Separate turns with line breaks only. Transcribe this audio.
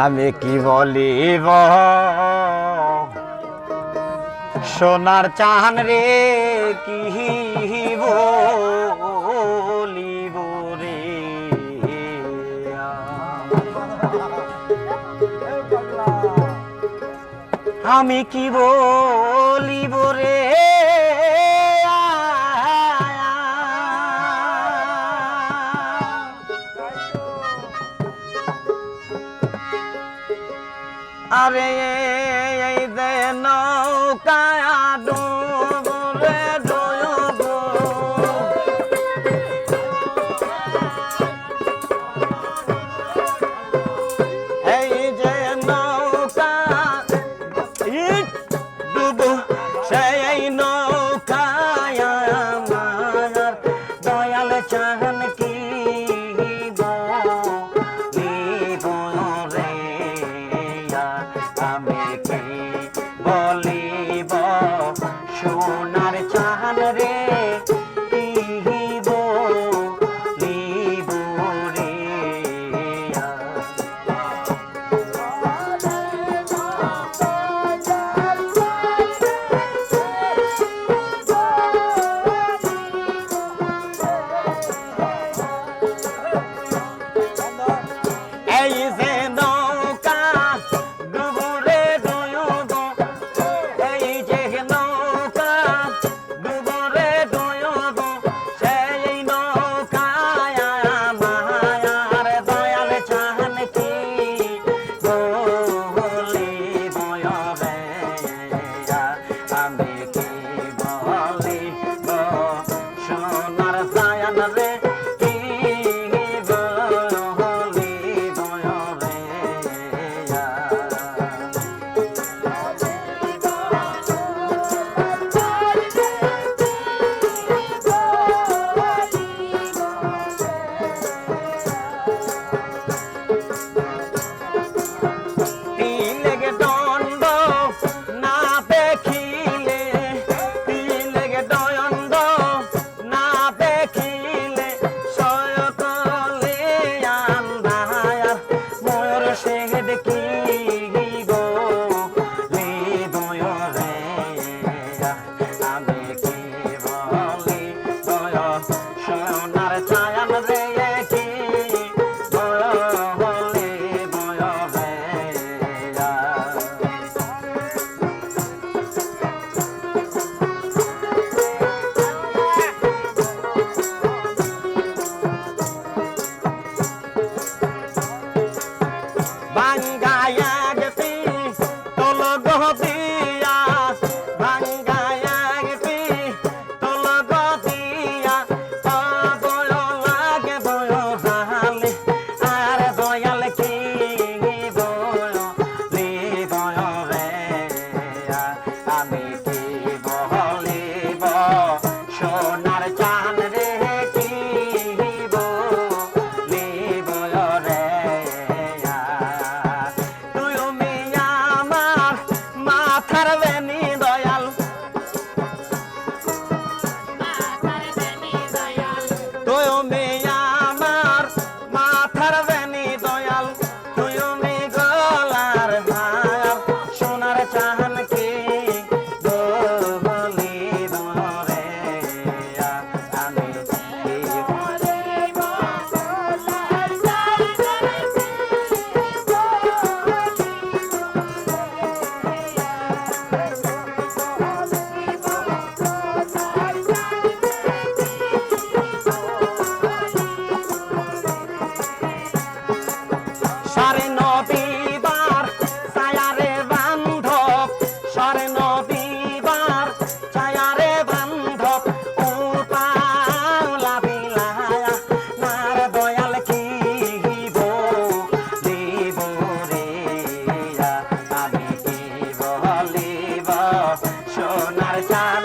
আমি কি বলিব সোনার চান রে কি বলিব রে আমি কি বলিব রে আরে এই যে নৌকায় ডুবরে ডুব এই যে নৌকা ডুব সেই নৌকায় আমার দয়াল চান কি আমি কি বলিব সোনার চান রে কি বলিব রে এই যে নৌকা ডুবরে ডুব এই যে নৌকা ডুবরে ডুব সেই নৌকায় আমার দয়াল চান কি বলিব রে আমি কি বলিব সোনার চান রে আমি কি বলিব সোনার চান রে কি বলিব রে তুমি আমার মাথার বেনি দয়াল তুমি আমার মাথার বেনি দয়াল তুমি গলার মায়া সোনার চান কি সোনার চান